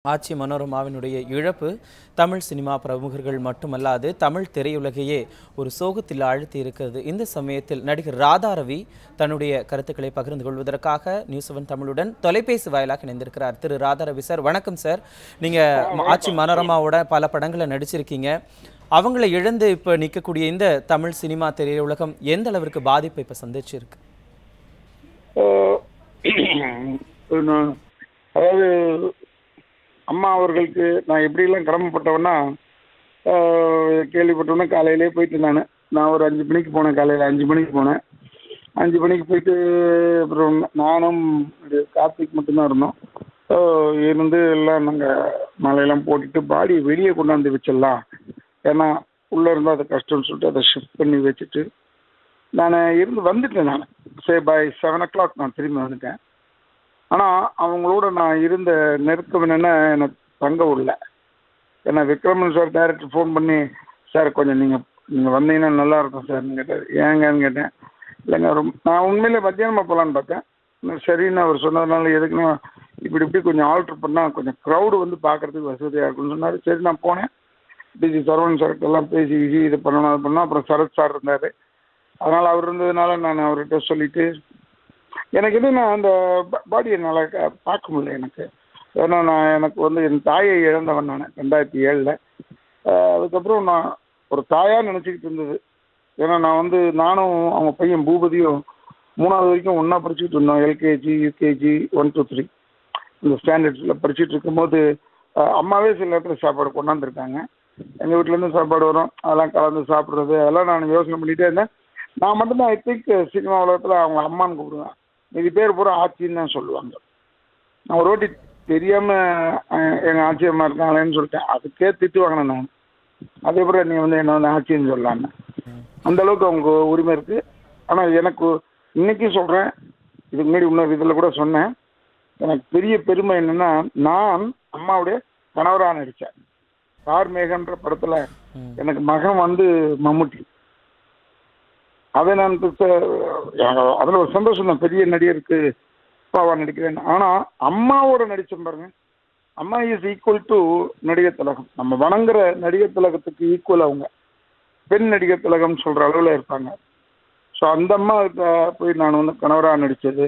ஆச்சி மனோரமாவினுடைய இழப்பு தமிழ் சினிமா பிரமுகர்கள் மட்டுமல்லாது தமிழ் திரையுலகையே ஒரு சோகத்தில் ஆழ்த்தி இருக்கிறது. இந்த சமயத்தில் நடிகர் ராதா ரவி தன்னுடைய கருத்துக்களை பகிர்ந்து கொள்வதற்காக நியூஸ் 7 தமிழுடன் தொலைபேசி வாயிலாக இணைந்திருக்கிறார். திரு ராதா ரவி சார், வணக்கம் சார். நீங்க ஆச்சி மனோரமாவோட பல படங்களை நடிச்சிருக்கீங்க. அவங்களை இழந்து இப்ப நிற்கக்கூடிய இந்த தமிழ் சினிமா திரையுலகம் எந்த அளவிற்கு பாதிப்பை இப்ப சந்திச்சிருக்கு? அதாவது அம்மா அவர்களுக்கு நான் எப்படிலாம் கடமைப்பட்டவன்னா, கேள்விப்பட்டோன்னா காலையிலே போயிட்டு நான் ஒரு 5 மணிக்கு போனேன். காலையில் 5 மணிக்கு போனேன். 5 மணிக்கு போயிட்டு அப்புறம் நானும் கார்த்திக் மட்டும்தான் இருந்தோம். இருந்து எல்லாம் நாங்கள் மலையெல்லாம் போட்டுட்டு பாடியை வெளியே கொண்டாந்து வச்சிடலாம், ஏன்னா உள்ளே இருந்தால் அது கஷ்டம்னு சொல்லிட்டு அதை ஷிஃப்ட் பண்ணி வச்சுட்டு நான் வந்துட்டேன். நான் சரி பை 7 o'clock நான் திரும்பி வந்துட்டேன். ஆனால் அவங்களோட நான் இருந்த நெருக்கம் என்னென்னா, எனக்கு தங்க விடல. ஏன்னா விக்ரமன் சார் டைரக்டர் ஃபோன் பண்ணி, சார் கொஞ்சம் நீங்கள் வந்தீங்கன்னா நல்லாயிருக்கும் சார்னு கேட்டார். ஏங்கன்னு கேட்டேன். இல்லைங்க நான் உண்மையிலே மத்தியானமாக போகலான்னு பார்த்தேன். சரின்னு அவர் சொன்னதுனால எதுக்குன்னா இப்படி கொஞ்சம் ஆல்ட்ரு பண்ணால் கொஞ்சம் க்ரௌடு வந்து பார்க்குறதுக்கு வசதியாக இருக்குன்னு சொன்னார். சரி நான் போனேன். டிஜி சரவணன் சார்கிட்டெல்லாம் பேசி இது பண்ணணும் அது பண்ணோம். அப்புறம் சரத் சார் இருந்தார். அதனால் அவர் இருந்ததுனால நான் அவர்கிட்ட சொல்லிவிட்டு, எனக்கு என்னன்னா அந்த பாடியை என்னால் பார்க்க முடியல எனக்கு. ஏன்னா எனக்கு என் தாயை இழந்தவன் நான் 2007. அதுக்கப்புறம் நான் ஒரு தாயாக நினச்சிக்கிட்டு இருந்தது. ஏன்னா நானும் அவங்க பையன் பூபதியும் 3வது வரைக்கும் ஒன்றா படிச்சுட்டு இருந்தோம். எல்கேஜி யூகேஜி 1 2 3 இந்த ஸ்டாண்டர்ட்ஸில் படிச்சுட்டு இருக்கும்போது அம்மாவே சில நேரத்தில் சாப்பாடு கொண்டாந்துருக்காங்க. எங்கள் வீட்டிலேருந்து சாப்பாடு வரும், அதெல்லாம் கலந்து சாப்பிட்றது, அதெல்லாம் நான் யோசனை பண்ணிகிட்டே இருந்தேன். நான் மட்டும்தான் ஐ திங்க் சினிமா உலகத்தில் அவங்க அம்மான்னு கூப்பிடுவேன். இது பேர் பூரா ஆச்சின்னு தான் சொல்லுவாங்க. நான் ஒரு வாட்டி தெரியாமல் எங்கள் ஆச்சி அம்மா இருக்காங்களேன்னு சொல்லிட்டேன். அதுக்கே திட்டு வாங்கினேன் நான். அதே போல் நீ என்ன ஆச்சின்னு சொல்லலான்னு. அந்தளவுக்கு அவங்க உரிமை இருக்குது. ஆனால் எனக்கு இன்றைக்கும் சொல்கிறேன், இதுக்கு முன்னாடி இன்னொரு இதில் கூட சொன்னேன், எனக்கு பெரிய பெருமை என்னென்னா, நான் அம்மாவுடைய கணவராக நடித்தேன். கார்மேகன்ற படத்தில் எனக்கு மகன் மம்முட்டி. அதை நான் அதில் ஒரு சந்தோஷம் தான், பெரிய நடிகருக்கு அப்பாவா நடிக்கிறேன். ஆனால் அம்மாவோட நடித்தேன் பாருங்க. அம்மா இஸ் ஈக்குவல் டு நடிகர் திலகம். நம்ம வணங்குற நடிகர் திலகத்துக்கு ஈக்குவல் அவங்க. பெண் நடிகர் திலகம்னு சொல்கிற அளவில் இருப்பாங்க. ஸோ அந்த அம்மா போய் நான் கணவராக நடித்தது,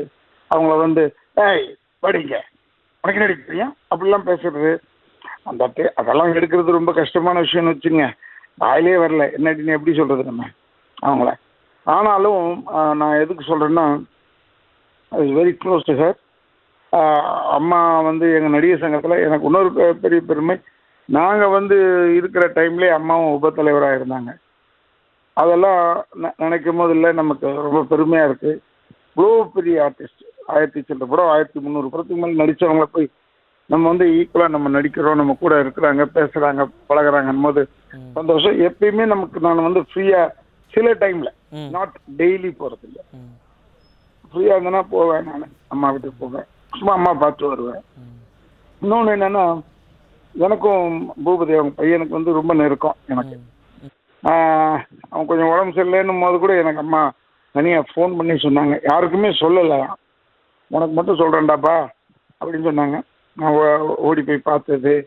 அவங்கள ஏய் படிங்க உனக்கு நடிக்கிறியா அப்படிலாம் பேசுறது, அதெல்லாம் எடுக்கிறது ரொம்ப கஷ்டமான விஷயம்னு வச்சுங்க. வாயிலே வரல, என்னடின்னு எப்படி சொல்கிறது நம்ம அவங்கள. ஆனாலும் நான் எதுக்கு சொல்கிறேன்னா, அது வெரி க்ளோஸ் டு ஹர். அம்மா எங்கள் நடிகர் சங்கத்தில் எனக்கு இன்னொரு பெரிய பெருமை, நாங்கள் இருக்கிற டைம்லேயே அம்மாவும் உபத்தலைவராக இருந்தாங்க. அதெல்லாம் நினைக்கும் போது இல்லை நமக்கு ரொம்ப பெருமையாக இருக்குது. இவ்வளோ பெரிய ஆர்டிஸ்ட் 1000 சில்லற படம் 1300 படத்துக்கு மேலே நடித்தவங்கள போய் நம்ம ஈக்குவலாக நம்ம நடிக்கிறோம், நம்ம கூட இருக்கிறாங்க, பேசுகிறாங்க, பழகிறாங்கன்னும் போது சந்தோஷம். எப்பயுமே நமக்கு நான் ஃப்ரீயாக சில டைமில், நாட் டெய்லி போகிறது இல்லை, ஃப்ரீயாக இருந்தேன்னா போவேன். நான் அம்மா வீட்டுக்கு போவேன், சும்மா அம்மா பார்த்து வருவேன். இன்னொன்று என்னென்னா, எனக்கும் பூபதி அவங்க பையனுக்கு ரொம்ப நெருக்கம். எனக்கு அவன் கொஞ்சம் உடம்பு சரியில்லைன்னும் போது கூட எனக்கு அம்மா தனியாக ஃபோன் பண்ணி சொன்னாங்க. யாருக்குமே சொல்லலை, உனக்கு மட்டும் சொல்கிறேன்டாப்பா அப்படின்னு சொன்னாங்க. நான் ஓடி போய் பார்த்தது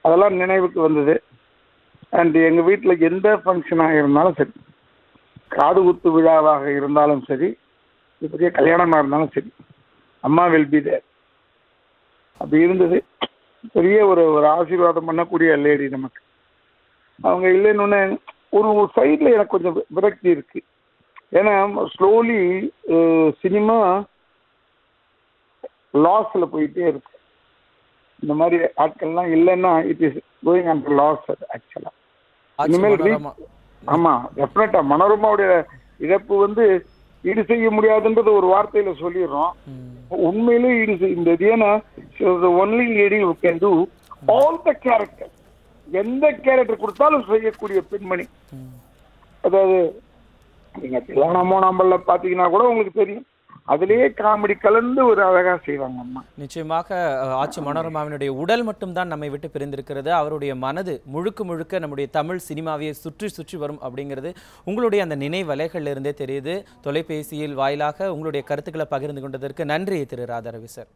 அதெல்லாம் நினைவுக்கு வந்தது. அண்ட் எங்கள் வீட்டில் எந்த ஃபங்க்ஷனாக இருந்தாலும் சரி, காது குத்து விழாவாக இருந்தாலும் சரி, பெரிய கல்யாணமாக இருந்தாலும் சரி, அம்மா வில் பி தேர். அப்படி இருந்தது. பெரிய ஒரு ஆசீர்வாதம் பண்ணக்கூடிய லேடி நமக்கு. அவங்க இல்லைன்னு ஒரு சைடில் எனக்கு கொஞ்சம் விரக்தி இருக்குது. ஏன்னா ஸ்லோலி சினிமா லாஸில் போயிட்டே இருக்கு. இந்த மாதிரி ஆட்கள்லாம் இல்லைன்னா it is going under loss. அது ஆக்சுவலாக இனிமேல் ஆமாம் டெஃபினட்டாக மனோரமாவுடைய இழப்பு ஈடு செய்ய முடியாதுன்றது ஒரு வார்த்தையில் சொல்லிடுறோம். உண்மையிலே ஈடு செய்ய ஏன்னா only lady who can do all the character. எந்த கேரக்டர் கொடுத்தாலும் செய்யக்கூடிய பெண்மணி. அதாவது நீங்கள் தில்லானாமோ நம்பல்ல பார்த்தீங்கன்னா கூட உங்களுக்கு தெரியும், அதிலேயே காமெடி கலந்து ஒரு அழகாக செய்வாங்க அம்மா. நிச்சயமாக ஆச்சி மனோரமாவினுடைய உடல் மட்டும்தான் நம்மை விட்டு பிரிந்திருக்கிறது. அவருடைய மனது முழுக்க முழுக்க நம்முடைய தமிழ் சினிமாவையே சுற்றி சுற்றி வரும் அப்படிங்கிறது உங்களுடைய அந்த நினைவலைகளில் இருந்தே தெரியுது. தொலைபேசியில் வாயிலாக உங்களுடைய கருத்துக்களை பகிர்ந்து கொண்டதற்கு நன்றி திரு ராதா ரவி சார்.